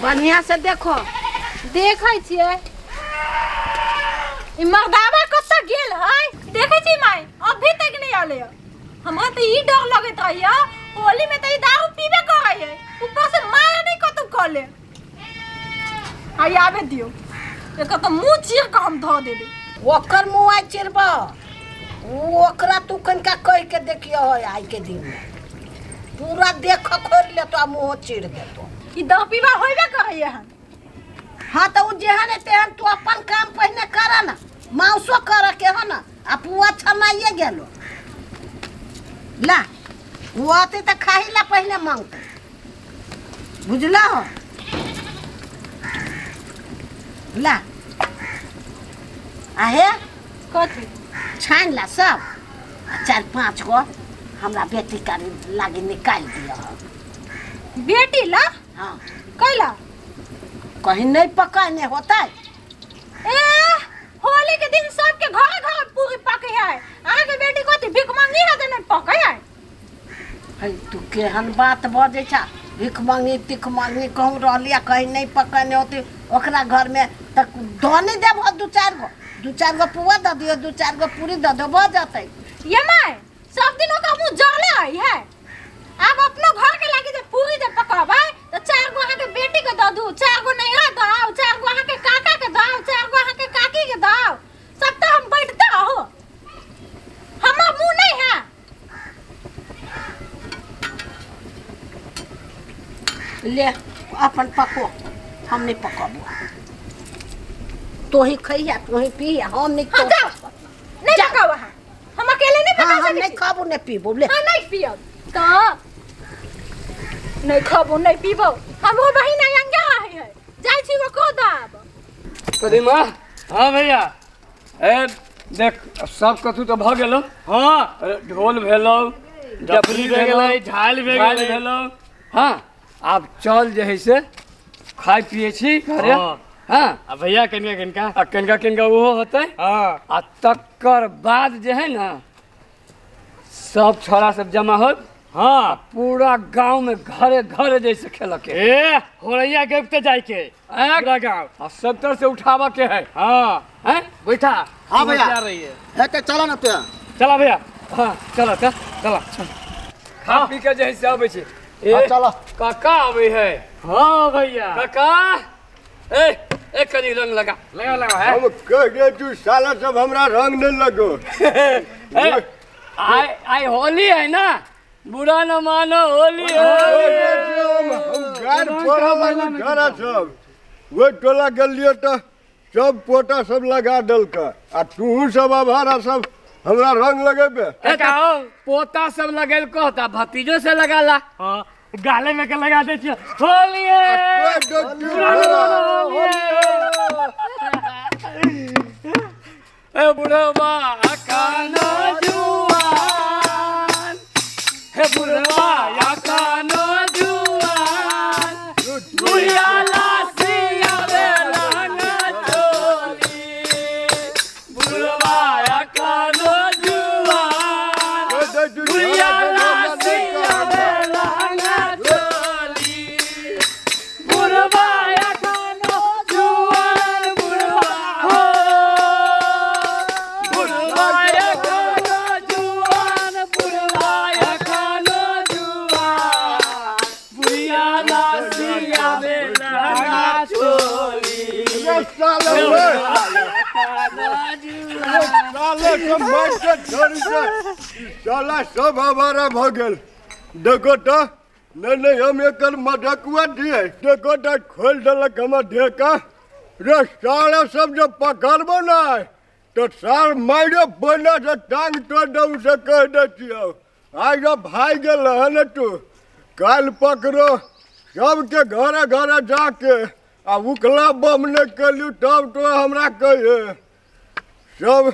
बढ़िया से देखो। देखै छियै ई मर्दावा कत्ता गेल है देखै छी माय अभी तक नहीं आले। हमरा त ई डर लगत रहिया होली में त ई दारू पीबे करे है ऊपर से माया नहीं कतु कले। आई आवे दियो एक त मुंह चीर के हम ध देबे। ओकर मुंह चिरबा ओकरा तू कनका कह के देखियो आई के दिन में पूरा देख खोल ले तो मुंह चीर दे तो ई दारू पीबा होइबे करे है। हाँ तो उ जेहन तेहन तू अपन काम पहले कर ना माउसो कर के हो ना आ पुआ छनाइए गेलो ला वो आते तो खाही ला पहले मांगते बुझला हो ला आहे कथी छान ला सब 4-5 गो हमरा बेटी का लागे निकाल दिया बेटी ला हाँ कैला कहीं नहीं पकाने होता है। ए होली के दिन सबके घर घर पूरी पके है आगे के बेटी कथी भीख मांगी है त नहीं पके है। है तू केहन बात बजे छा भिख मांगी तिख मांगी कहूँ रहलिया कहीं नहीं पकाने होती ओकरा घर में तक धोनी देव 2-4 गो पुआ दे दियो 2-4 गो पूरी दे दो बह जाते। ये माय सब दिन का मुंह जले आई है अब अपनो घर के लागी जे पूरी जे पकाबे तो 4 गो अहाँ के बेटी के द दू 4 गो नैरा दाओ 4 गो अहाँ के काका के दाओ 4 गो अहाँ के काकी के दाओ सब तो हम बैठता हो हमर मुंह नहीं है। ले अपन पको हम नहीं पकाबो तो ही खइया तो ही पिया हम नहीं हाँ, तो नहीं पकाओ वहां हम अकेले नहीं पका हाँ हम सकते। नहीं खाबो नहीं पीबो ले हाँ नहीं पियो तो नहीं खाबो नहीं पीबो हम वो बहिन आंगे है जाई छी वो को दाब कदीमा हाँ भैया ए देख सब कथू तो भ गेलो। हाँ ढोल भेलो डफली भे गेलै झाल भेलो। हाँ अब चल जे है से खाई पिए छी घरे। हाँ अब भैया किनका आ किनका वो होते। हाँ आ तकर बाद जे है ना सब छोरा सब जमा हो। हाँ पूरा गांव में घरे घरे जैसे खेल के ए होरैया गपते जाए के पूरा गांव आ सब तरह से उठावा के है। हाँ हैं बैठा हाँ भैया। जा रही है है तो चलो ना तो चला भैया हाँ चलो चलो खा पी के जैसे आवे छे ए चलो काका आवे है। हाँ भैया काका ए एक कनी रंग लगा लगा है हम कह दे तू साला सब हमरा रंग नहीं लगो। ए, आई होली है ना बुरा न मानो होली है। हम गार पड़ा वाली घरा सब वो टोला गलियो तो सब पोटा सब लगा दल का आ तू सब आभारा सब हमरा रंग लगेबे। पोता सब लगेल कहता भतीजो से लगाला। हाँ गाले में के लगा दे छियो होली है ए बुढ़वा कानो जुआन हे बुढ़वा या कानो जुआन बुढ़िया लासिया बेलाना चोली बुढ़वा या कानो जुआन बुढ़िया लासिया बेलाना चोली बुढ़वा या कानो जुआन बुढ़वा हो बुढ़वा या कानो जुआन बुढ़वा या कानो जुआन बुढ़िया लासिया बेलाना चोली साले सब मार के छोड़ दे साला सब हमारा भगल। देखो तो नहीं हम एकर मधकुआ दिए देखो तो खोल दलक हमर ढेका रे साला सब जो पकड़बो ना तो साल मारे बना से टांग तोड़ दऊ से कह दे छियो आज जब भाई गेल है न तू काल पकड़ो सबके घरे घरे जाके आ उखला बम ने कलू तब तो हमरा कहे सब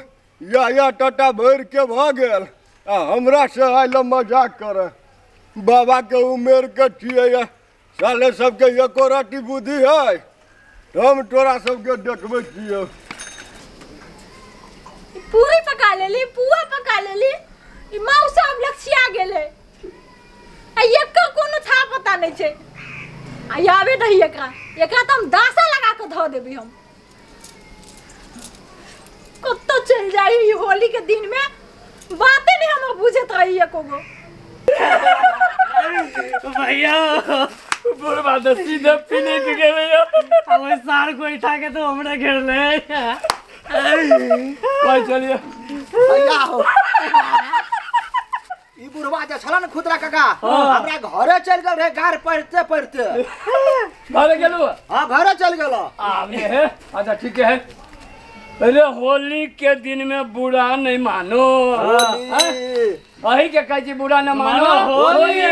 या टटा भर के भ गेल आ हमरा से आइल मजाक करे बाबा के उमेर के छिए साले सबके एको रटी बुद्धि है हम तोरा सबके देखबे छियो। पूरी पका लेली पुआ पका लेली ई मौसा अब लक्षिया गेले आ एक कोनो था पता नहीं छे आवे नहीं एकरा तो हम दासा लगा के धो देबी हम कत्तो चल जाई ई होली के दिन में बातें नहीं हम बुझत रही एको गो भैया बुढ़वा तो सीधे पीने के गए अब सार को उठा के तो हमरा घेर ले कोई चलिए भैया हो ई बुढ़वा जे छलन खुदरा काका हमरा घरे चल गेल रे गार पढ़ते पढ़ते घरे गेलू हां घरे चल गेलो आवे है अच्छा ठीक है अरे होली के दिन में बुरा नहीं मानो वही के कहे बुरा न मानो होली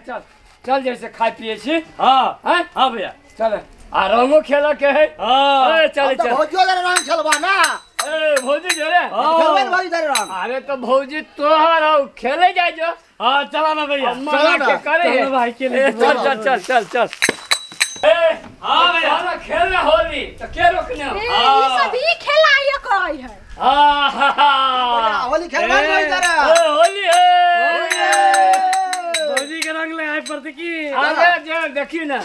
चल चल जैसे खाए पिए छी हाँ हैं हाँ भैया चल आ रंगो खेला के है हाँ चल तो चल भौजियो जरे रंग खेलबा ना ए भौजी जोरे खेलबे न भौजी जरे रंग अरे तो भौजी तोहर हो खेले जाए जो हाँ चला ना भैया मना के करे है चलो भाई, खेले। चल चल चल चल चल हाँ भैया। चलो खेल होली तो के रोकने हो ये सब ही खेलाइए करई है होली खेलबा नहीं जरे होली है भौजी के रंग लगाए पड़ते की अरे जे देखी ना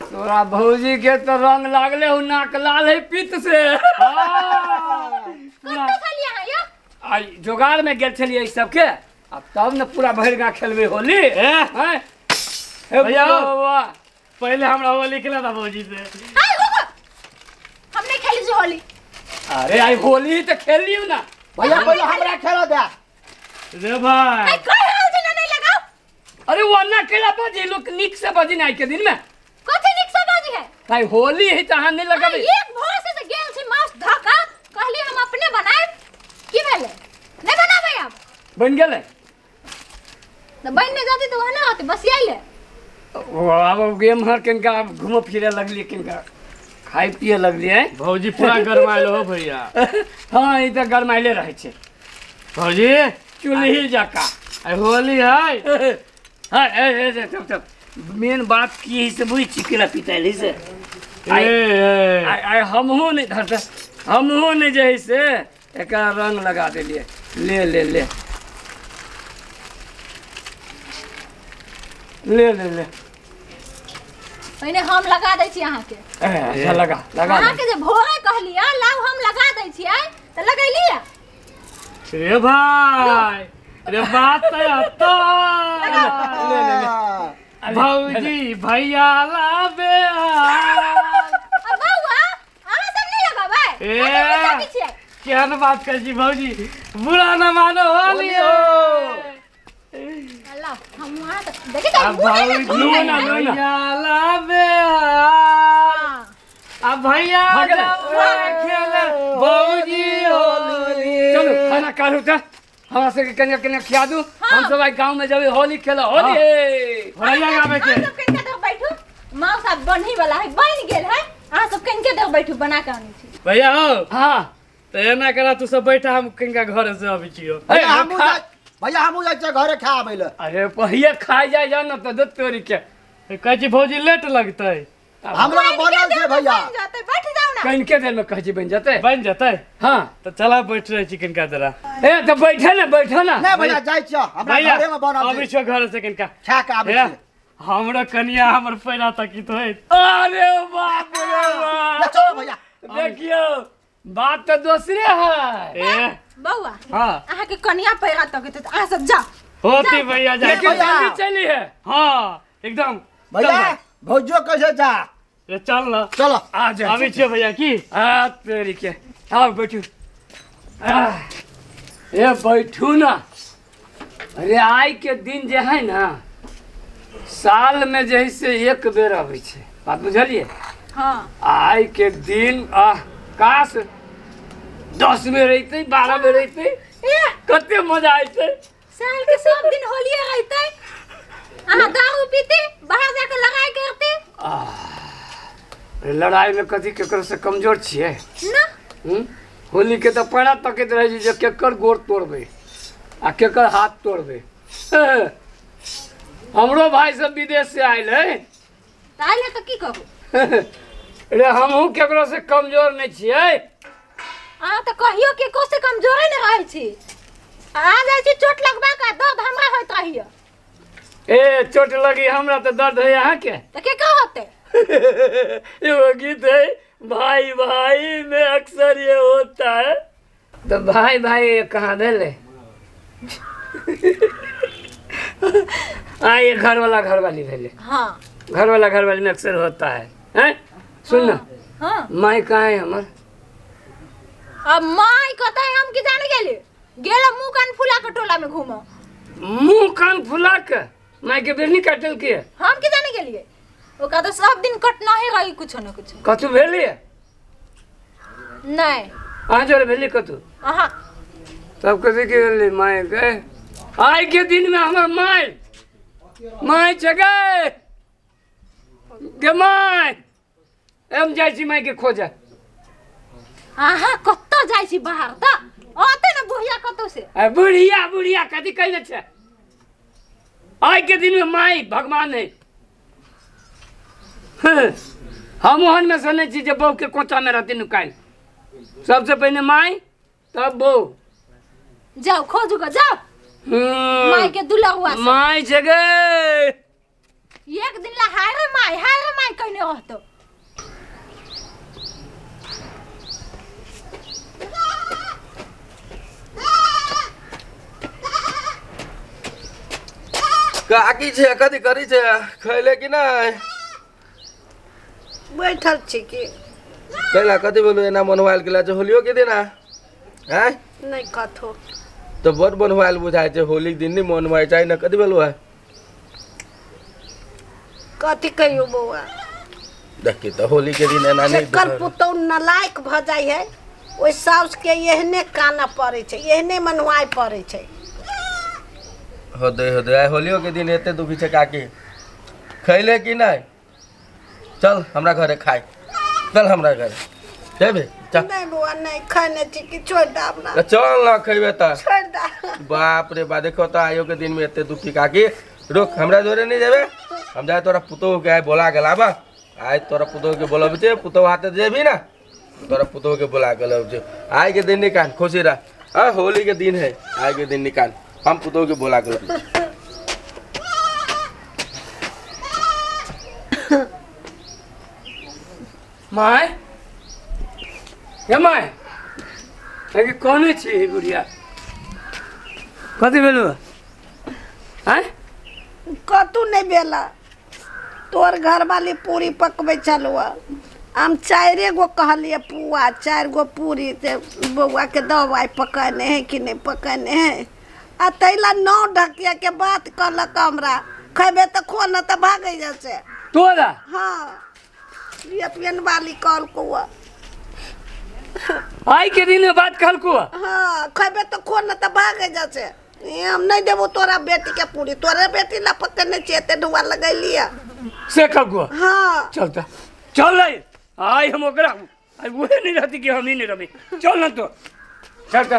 तोरा भौजी के तो रंग लागले हो नाक लाल है पित्त से कत्तो खेलिए है यो आई जोगाड़ में गेल छलिए ई सबके अब तब न पूरा भर गाँव खेलबे होली हैं भैया। बाबा पहले हमरा होली खेला था भौजी से हाय हो हम नहीं खेली जो होली अरे आई होली तो खेल लियो ना भैया पहले हमरा खेलो दे रे भाई आई कोई हाल से नहीं लगाओ अरे वो ना केला बजी लोग निक से बजी नहीं के दिन में कथि निक से बाजी है भाई होली है तहां नहीं लगाबे एक भोर से गेल छी माउस धका कहली हम अपने बनाए की भेले नहीं बनाबे अब बन गेले तो बन नहीं जाती तो वहां ना होती बस यही ले वो अब गेम हर किनका घूमो फिरे लगली किनका खाई पिए लगली है भौजी पूरा गरमाइल हो भैया हाँ ई तो गरमाइले रहे छे भौजी चुल्ही जका आई होली है हाँ ए तब मेन बात की है से बुई चिकेला पिताली से आई हमहू नहीं धरता हमहू नहीं जे से एक रंग लगा देलिए ले ले ले ले ले ले पहले हम लगा दै छी अहाँ के अच्छा लगा लगा अहाँ के जे भोरे कहलिया लाउ हम लगा दै छियै त लगैलिया रे भाई रे बात तो ले ले ले भौजी भैया लाबे अब बउआ अहाँ सब नहीं लगाबै ए क्या न बात कर जी भौजी बुरा न मानो होली हो अल्लाह हम वहां देखे अब भौजी भैया लाबे अब भैया खेले भौजी होली चलो खाना कालू था हमरा से कन्या कन्या खिया दू हम सब गांव में जब होली खेला होली भैया गावे के सब कनके देख बैठू माँ साहब बनही वाला है बन गेल है अहाँ सब कनके देख बैठू बना के आनी छी भैया हो हाँ तो एना करा तू सब बैठा हम कनका घर से अभी छियो भैया हमू जाय छै घरे खा आबै ले अरे पहिए खाई जाए जा ना तो दो तोरी के कहै छी भौजी लेट लगतै हमरा बनल छै भैया बन जाते बैठ जाओ ना कहीं के देर में कह जी बन जाते बन जतै हाँ तो चला बैठ रहे छी कनका जरा ए तो बैठे ना नहीं भैया जाय छ हमरा भैया घरे में बनल अभी छै छो घर से कनका खा के आबै भैया छी हमरा कनिया हमर पैरा तकित होय अरे बाप रे ले बाप चलो भैया देखियो बात तो दूसरे है ए बउआ हां अहाँ के कनिया पैरा तक तो अहाँ सब जा होती भैया जा लेकिन जल्दी चली है हां एकदम भैया भौजियो कैसे जा ये चल ना चलो आ जा अभी छियो भैया की आ तेरी के आओ बैठू ये बैठू ना अरे आई के दिन जे है ना साल में जैसे एक बेर आबै छै बात बुझलिए हां आई के दिन काश 10 में रहते 12 में रहते कते मजा आते साल के सब दिन होलिए रहते अहाँ दारू पीते बाहर जाके लड़ाई करते लड़ाई में कथी केकर से कमजोर छिए ना होली के तो पैरा तकैत रहे छी जे केकर गोड़ तोड़बे आ केकर हाथ तोड़बे हमरो भाई सब विदेश से आयल है ताले तो की कहू रे हमहू केकरो से कमजोर नहीं छिए अहाँ तो कहियो के को से कमजोर नहीं रहे छी आ जाय छी चोट लगबा का दर्द हमरा होइत रहियो ए चोट लगी हमरा तो दर्द है यहाँ के तो के का होते? एगो गीत है भाई भाई में अक्सर ये होता है। तो भाई भाई कहाँ भेले? ये घर वाली भेले। हाँ घर वाली में अक्सर होता है हैं? सुन ना हाँ। माई कहाँ है हमर? अब माई कहता है हम की जाने गेला मुंह कान फुला के टोला में घूमो। मुंह कान फुला के माई के बेरनी काटल के हम की जाने के लिए वो कहता सब दिन कटना ही रही कुछ न कुछ। कतु भेली नहीं आज वाले भेली कतु हाँ तब कथी के भेली माई के आज के दिन में हमर माई जगह के माई हम जाइ छी माई के खोजे। हाँ कत्तो जाइ छी बाहर त आते न बुढ़िया कत्तो से बुढ़िया कथी कहले छे? आज के दिन में माई भगवान है। हम ओहन में सुने छी जे बहू के कोचा में रहती नुकाई। सबसे पहले माई तब बहू। जाओ खोजू को जाओ माई के दुल्हा हुआ से। माई जगह एक दिन ला हाय रे माई कहने रहतो। काकी छे कथी करी छे खैले कि नहीं? बैठल छी की कैला कथी बोलू एना मोबाइल के लाजे होलियो के दिन हैं? नहीं कथो तो बहुत मोबाइल बुझाए छे होली के दिन नहीं मन में चाहिए ना कथी बोलू है? कथी कहियो बौआ देखी तो होली के दिन एना नहीं जेकर पुतौ नलायक भ जाय है ओइ साउस के एहने काना पड़े छै एहने मनवाय पड़े छै। हो दे आइ होलियो के दिन एते दुखी छे काकी खैले कि नहीं? चल हमरा घरे खाए चल हमरा घरे जेबे चल। नहीं बुआ नहीं खाने छी कि छोड़ दाब ना। चल ना खैबे त छोड़ दा। बाप रे बा देखो तो आयो के दिन में एते दुखी काकी रुक हमरा जोरे नहीं जेबे हम जाए तोरा पुतो के आइ बोला के लाबा आइ तोरा पुतो के बोलब छे पुतो हाथे जेबी ना तोरा पुतो के बोला के लब छे आइ के दिन निकाल खुशी रह आ होली के दिन है आइ के दिन निकाल हम पुतो के बोला के लब माय ये माय अगे कौन छी बुढ़िया कथी भेलू हैं? कतू नहीं बेला तोर घर वाली पूरी पकबे चलुआ हम 4 गो कहलिए पुआ 4 गो पूरी से बउआ के दवाई पकाने है कि नहीं पकाने है आ तैला 9 ढकिया के बात कहलक हमरा खेबे तो खो न तो भागे जैसे तोरा हाँ पियन वाली कॉल को आई के दिन में बात कहल को हाँ खेबे तो खो न तो भागे जैसे हम नहीं देबो तोरा बेटी के पूरी तोरे बेटी ला पकने चेते ढुआ लगैलिया से कब को हाँ चलता चल रे आई हम ओकरा आई वो नहीं रहती कि हम ही नहीं रही चल ना तो चलता